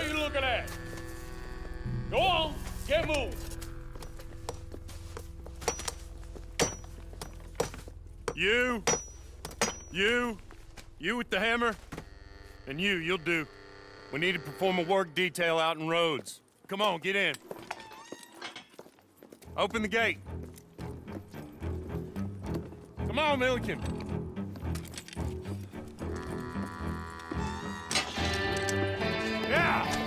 What you looking at? Go on, get moving. You with the hammer? And you'll do. We need to perform a work detail out in Rhodes. Come on, get in. Open the gate. Come on, Milliken. Yeah!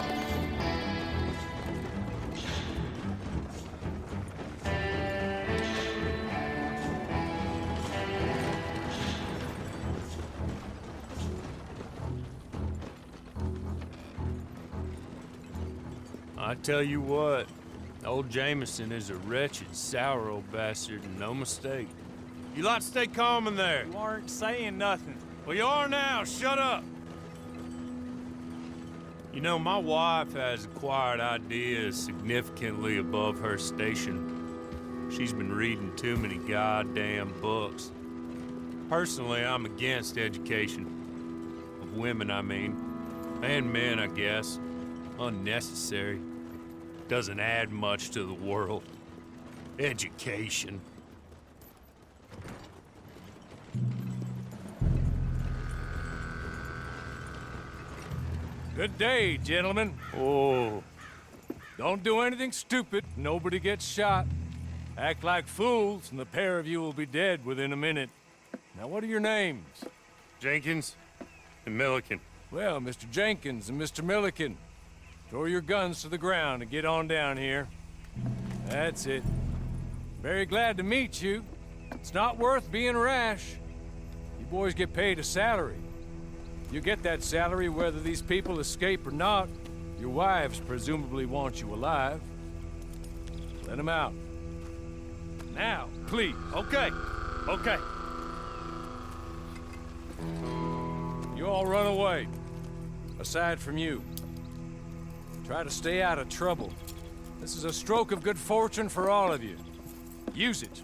I tell you what, old Jameson is a wretched, sour old bastard, and no mistake. You lot stay calm in there. You aren't saying nothing. Well, you are now. Shut up. You know, my wife has acquired ideas significantly above her station. She's been reading too many goddamn books. Personally, I'm against education. Of women, I mean. And men, I guess. Unnecessary. Doesn't add much to the world. Education. Good day, gentlemen. Oh, Don't do anything stupid. Nobody gets shot. Act like fools, and the pair of you will be dead within a minute. Now, what are your names? Jenkins and Milliken. Well, Mr. Jenkins and Mr. Milliken, throw your guns to the ground and get on down here. That's it. Very glad to meet you. It's not worth being rash. You boys get paid a salary. You get that salary whether these people escape or not. Your wives presumably want you alive. Let them out. Now, please. Okay. You all run away. Aside from you. Try to stay out of trouble. This is a stroke of good fortune for all of you. Use it.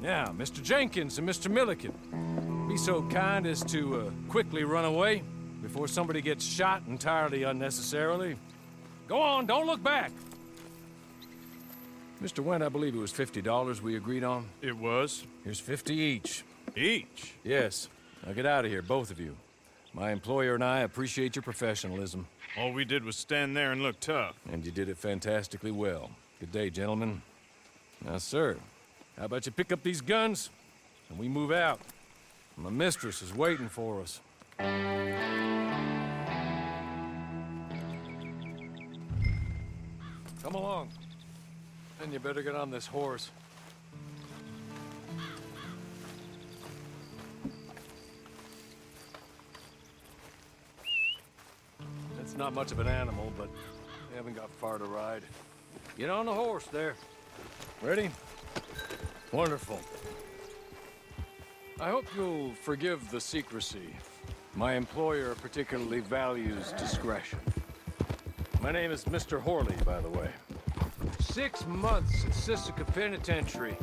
Now, Mr. Jenkins and Mr. Milliken, be so kind as to quickly run away before somebody gets shot entirely unnecessarily. Go on, don't look back. Mr. Wendt, I believe it was $50 we agreed on. It was. Here's 50 each. Each? Yes. Now get out of here, both of you. My employer and I appreciate your professionalism. All we did was stand there and look tough. And you did it fantastically well. Good day, gentlemen. Now, sir, how about you pick up these guns and we move out? My mistress is waiting for us. Come along. Then you better get on this horse. It's not much of an animal, but we haven't got far to ride. Get on the horse there. Ready? Wonderful. I hope you'll forgive the secrecy. My employer particularly values discretion. My name is Mr. Horley, by the way. 6 months at Sisika Penitentiary,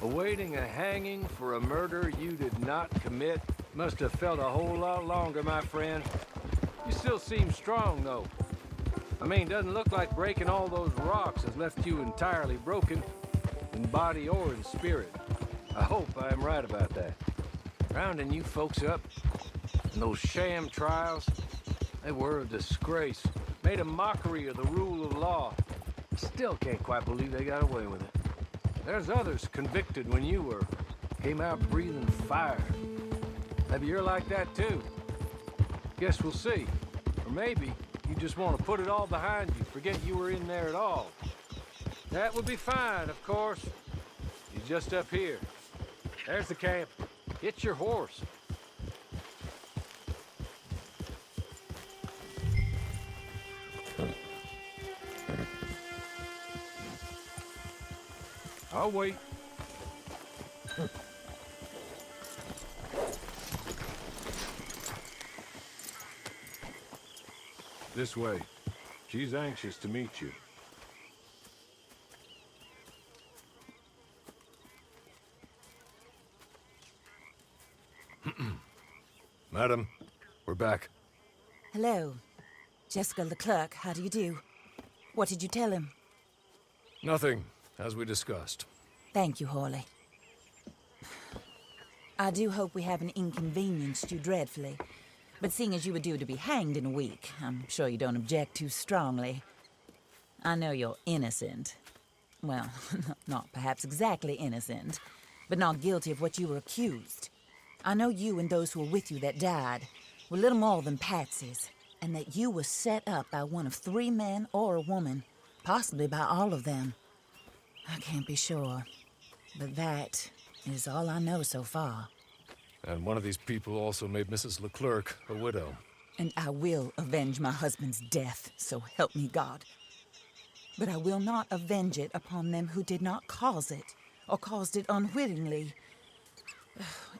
awaiting a hanging for a murder you did not commit. Must have felt a whole lot longer, my friend. You still seem strong, though. I mean, doesn't look like breaking all those rocks has left you entirely broken, in body or in spirit. I hope I am right about that. Rounding you folks up, and those sham trials, they were a disgrace. Made a mockery of the rule of law. Still can't quite believe they got away with it. There's others convicted when you were. Came out breathing fire. Maybe you're like that too. Guess we'll see. Or maybe you just want to put it all behind you, forget you were in there at all. That would be fine, of course. You're just up here. There's the camp. Get your horse. I'll wait. This way. She's anxious to meet you. Madam, we're back. Hello. Jessica Leclerc, how do you do? What did you tell him? Nothing, as we discussed. Thank you, Hawley. I do hope we haven't inconvenienced you dreadfully. But seeing as you were due to be hanged in a week, I'm sure you don't object too strongly. I know you're innocent. Well, not perhaps exactly innocent, but not guilty of what you were accused. I know you and those who were with you that died were little more than patsies, and that you were set up by one of 3 men or a woman, possibly by all of them. I can't be sure, but that is all I know so far. And one of these people also made Mrs. Leclerc a widow. And I will avenge my husband's death, so help me God. But I will not avenge it upon them who did not cause it, or caused it unwittingly.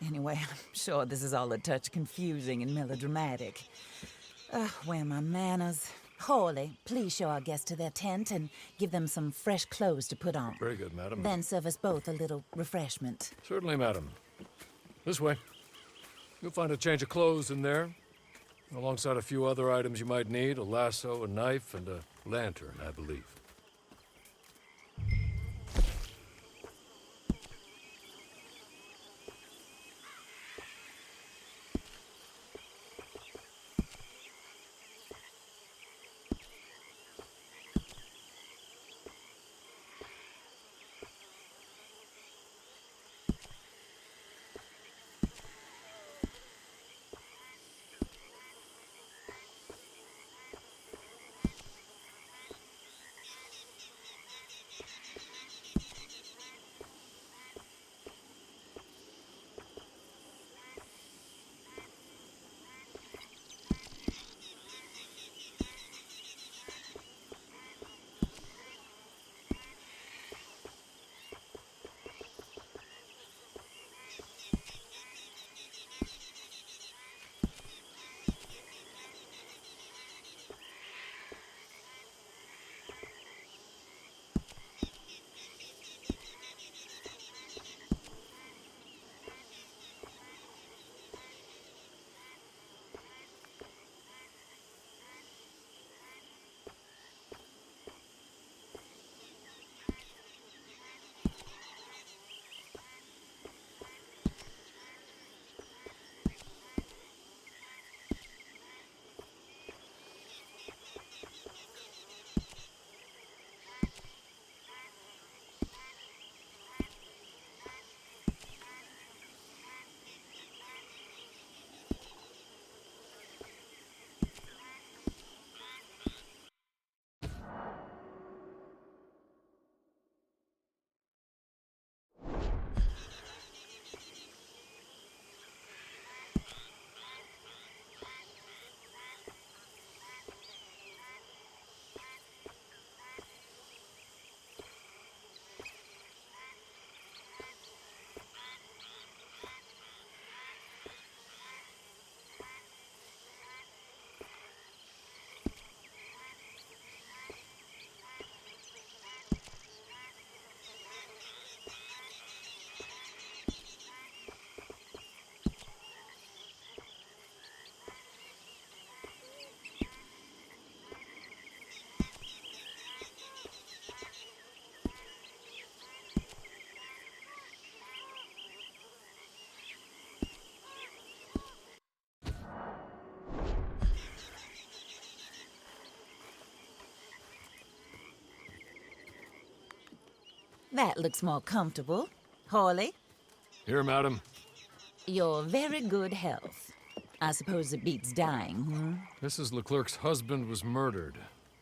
Anyway, I'm sure this is all a touch confusing and melodramatic. Where are my manners? Hawley, please show our guests to their tent and give them some fresh clothes to put on. Very good, madam. Then serve us both a little refreshment. Certainly, madam. This way. You'll find a change of clothes in there, alongside a few other items you might need, a lasso, a knife, and a lantern, I believe. That looks more comfortable. Hawley, Here, madam. your very good health. I suppose it beats dying, hmm? Mrs. Leclerc's husband was murdered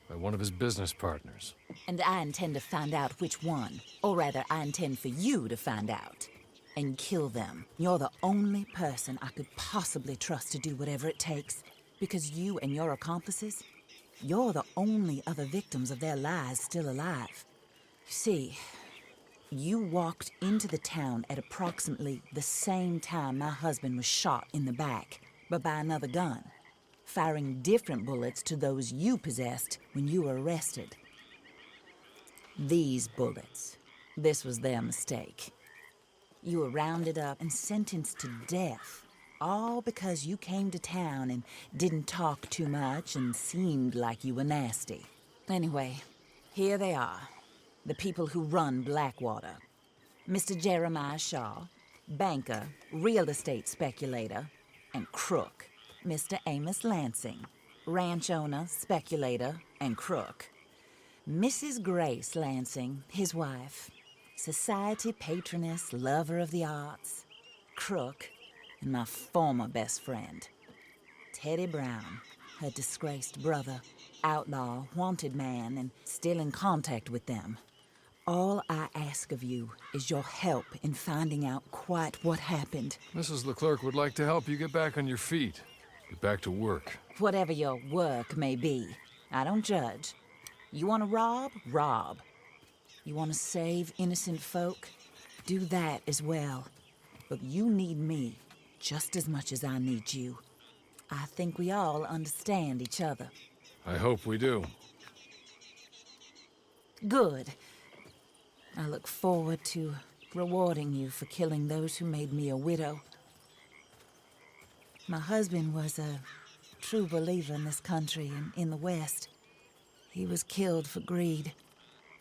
by one of his business partners. And I intend to find out which one. Or rather, I intend for you to find out. And kill them. You're the only person I could possibly trust to do whatever it takes. Because you and your accomplices, you're the only other victims of their lies still alive. You see, you walked into the town at approximately the same time my husband was shot in the back, but by another gun, firing different bullets to those you possessed when you were arrested. These bullets, this was their mistake. You were rounded up and sentenced to death All because you came to town and didn't talk too much and seemed like you were nasty. Anyway, here they are. The people who run Blackwater. Mr. Jeremiah Shaw, banker, real estate speculator, and crook. Mr. Amos Lansing, ranch owner, speculator, and crook. Mrs. Grace Lansing, his wife, society patroness, lover of the arts, crook, and my former best friend. Teddy Brown, her disgraced brother, outlaw, wanted man, and still in contact with them. All I ask of you is your help in finding out quite what happened. Mrs. Leclerc would like to help you get back on your feet. Get back to work. Whatever your work may be, I don't judge. You want to rob? Rob. You want to save innocent folk? Do that as well. But you need me just as much as I need you. I think we all understand each other. I hope we do. Good. I look forward to rewarding you for killing those who made me a widow. My husband was a true believer in this country and in the West. He was killed for greed.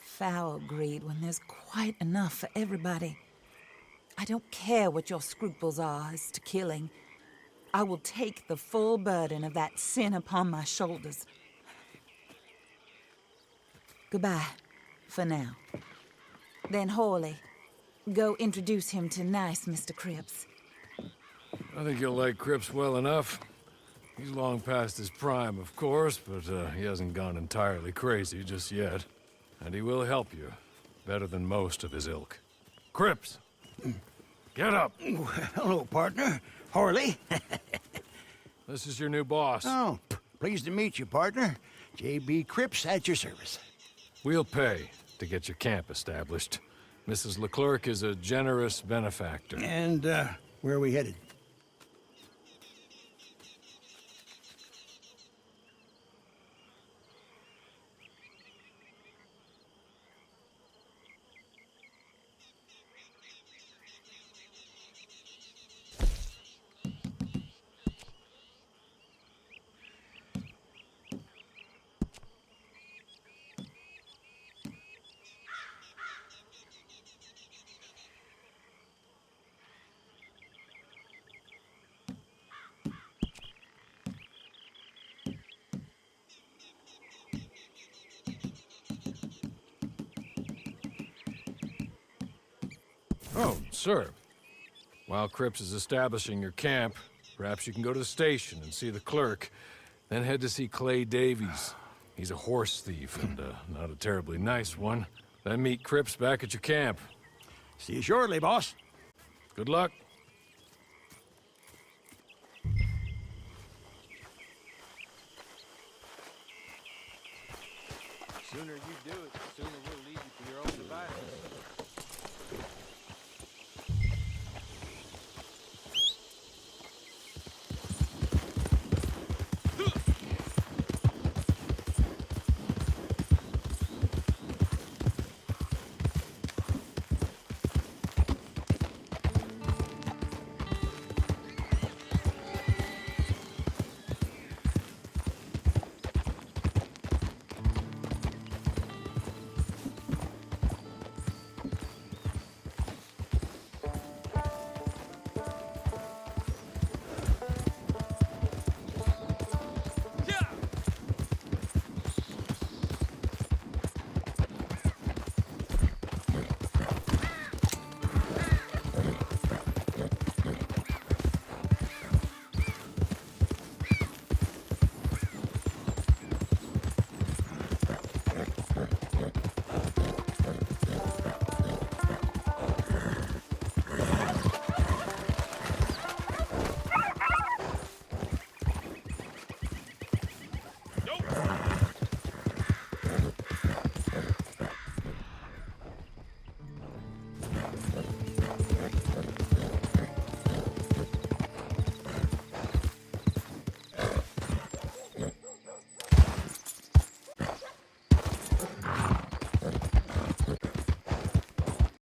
Foul greed when there's quite enough for everybody. I don't care what your scruples are as to killing. I will take the full burden of that sin upon my shoulders. Goodbye, for now. Then Hawley, go introduce him to nice Mr. Cripps. I think you'll like Cripps well enough. He's long past his prime, of course, but he hasn't gone entirely crazy just yet. And he will help you, better than most of his ilk. Cripps! Get up! Hello, partner. Harley. This is your new boss. Oh, pleased to meet you, partner. J.B. Cripps at your service. We'll pay to get your camp established. Mrs. Leclerc is a generous benefactor. And, where are we headed? Oh, sir. While Cripps is establishing your camp, perhaps you can go to the station and see the clerk, then head to see Clay Davies. He's a horse thief, and not a terribly nice one. Then meet Cripps back at your camp. See you shortly, boss. Good luck. The sooner you do it, the sooner we'll leave you to your own devices.